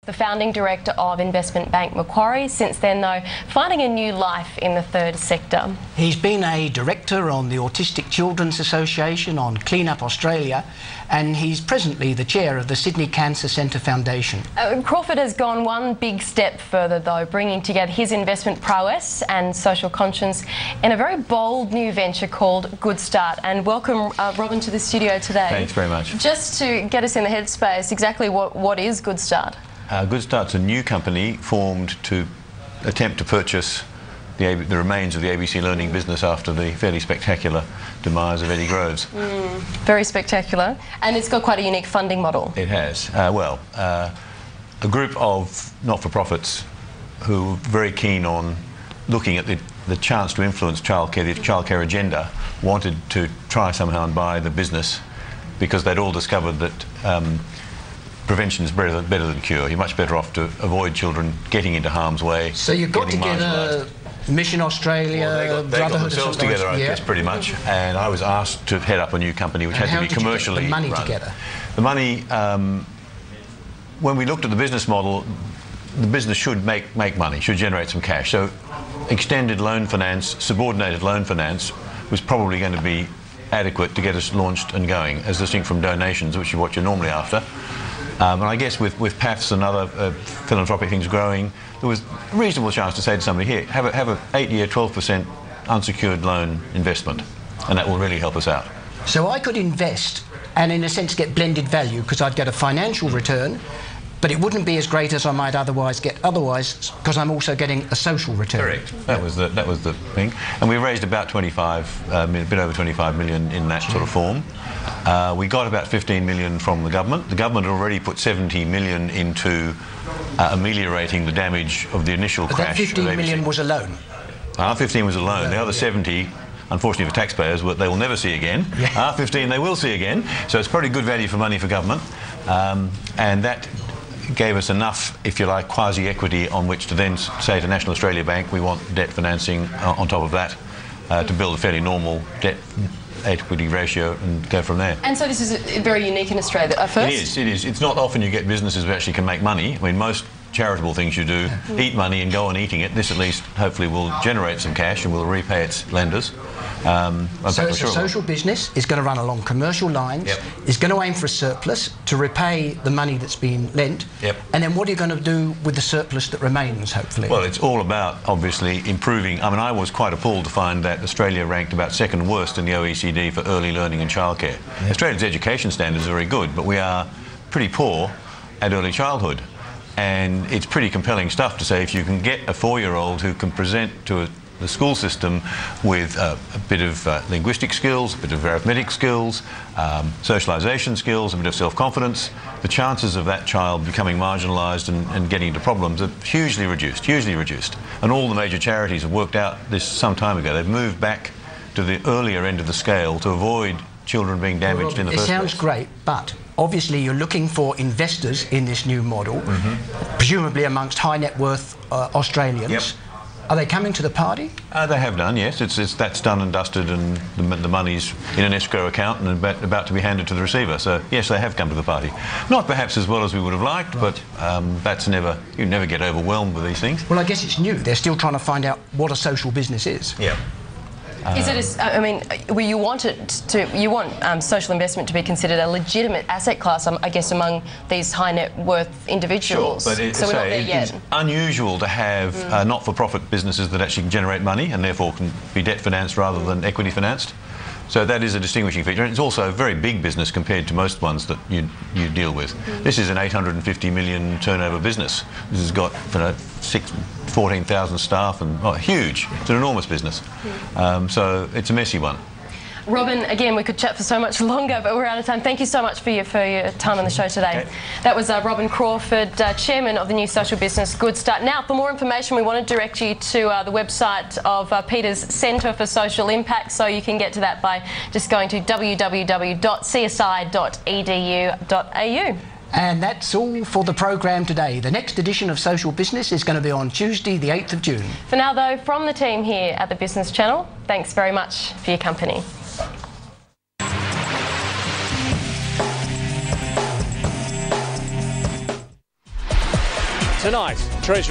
The founding director of investment bank Macquarie. Since then, though, finding a new life in the third sector. He's been a director on the Autistic Children's Association, on Clean Up Australia, and he's presently the chair of the Sydney Cancer Centre Foundation. Crawford has gone one big step further, though, bringing together his investment prowess and social conscience in a very bold new venture called Goodstart. And welcome, Robin, to the studio today. Thanks very much. Just to get us in the headspace, exactly what is Goodstart? Goodstart's a new company formed to attempt to purchase the remains of the ABC Learning business after the fairly spectacular demise of Eddie Groves. Very spectacular. And it's got quite a unique funding model. It has. A group of not-for-profits who were very keen on looking at the chance to influence childcare, the childcare agenda, wanted to try somehow and buy the business because they'd all discovered that prevention is better than cure. You're much better off to avoid children getting into harm's way. So you got together Mission Australia, they got themselves together, I guess, pretty much. And I was asked to head up a new company which had to be commercially run. How did you get the money together? The money, when we looked at the business model, the business should make money, should generate some cash. So extended loan finance, subordinated loan finance was probably going to be adequate to get us launched and going, as distinct from donations, which is what you're normally after. And I guess with PAFs and other philanthropic things growing, there was a reasonable chance to say to somebody, here, have a 8-year, 12% unsecured loan investment, and that will really help us out. So I could invest and, in a sense, get blended value because I'd get a financial return, but it wouldn't be as great as I might otherwise get because I'm also getting a social return. Correct. That was the thing. And we raised about a bit over 25 million in that sort of form. We got about 15 million from the government. The government had already put 70 million into ameliorating the damage of the initial crash. That 15 million was a loan? 15 was a loan. The other 70, unfortunately for taxpayers, they will never see again. Yeah. 15 they will see again. So it's probably good value for money for government. And that gave us enough, if you like, quasi-equity on which to then say to National Australia Bank, we want debt financing on top of that to build a fairly normal debt equity ratio and go from there. And so this is very unique in Australia at first? It is. It's not often you get businesses who actually can make money. I mean, most charitable things you do, eat money and go on eating it. This at least hopefully will generate some cash and will repay its lenders. So it's a social business, it's going to run along commercial lines, it's going to aim for a surplus to repay the money that's been lent, and then what are you going to do with the surplus that remains, hopefully? Well, it's all about, obviously, improving. I mean, I was quite appalled to find that Australia ranked about second worst in the OECD for early learning and childcare. Australia's education standards are very good, but we are pretty poor at early childhood. And it's pretty compelling stuff to say if you can get a 4-year-old who can present to the school system with a bit of linguistic skills, a bit of arithmetic skills, socialisation skills, a bit of self-confidence, the chances of that child becoming marginalised and getting into problems are hugely reduced. And all the major charities have worked out this some time ago. They've moved back to the earlier end of the scale to avoid children being damaged in the first place. It sounds great, but obviously you're looking for investors in this new model, presumably amongst high net worth Australians. Are they coming to the party? They have done, yes. That's done and dusted, and the money's in an escrow account and about to be handed to the receiver. So yes, they have come to the party. Not perhaps as well as we would have liked, but you never get overwhelmed with these things. Well, I guess it's new. They're still trying to find out what a social business is. Yeah. Is it? I mean, you want social investment to be considered a legitimate asset class, I guess, among these high net worth individuals. Sure, but we're not there yet. It's unusual to have not-for-profit businesses that actually can generate money and therefore can be debt financed rather than equity financed. So that is a distinguishing feature. And it's also a very big business compared to most ones that you deal with. This is an 850 million turnover business. This has got 14,000 staff and huge. It's an enormous business. So it's a messy one. Robin, again, we could chat for so much longer, but we're out of time. Thank you so much for your time on the show today. Okay. That was Robin Crawford, Chairman of the new social business Goodstart. Now, for more information, we want to direct you to the website of Peter's Centre for Social Impact, so you can get to that by just going to www.csi.edu.au. And that's all for the programme today. The next edition of Social Business is going to be on Tuesday, the 8th of June. For now, though, from the team here at the Business Channel, thanks very much for your company. tonight. Treasury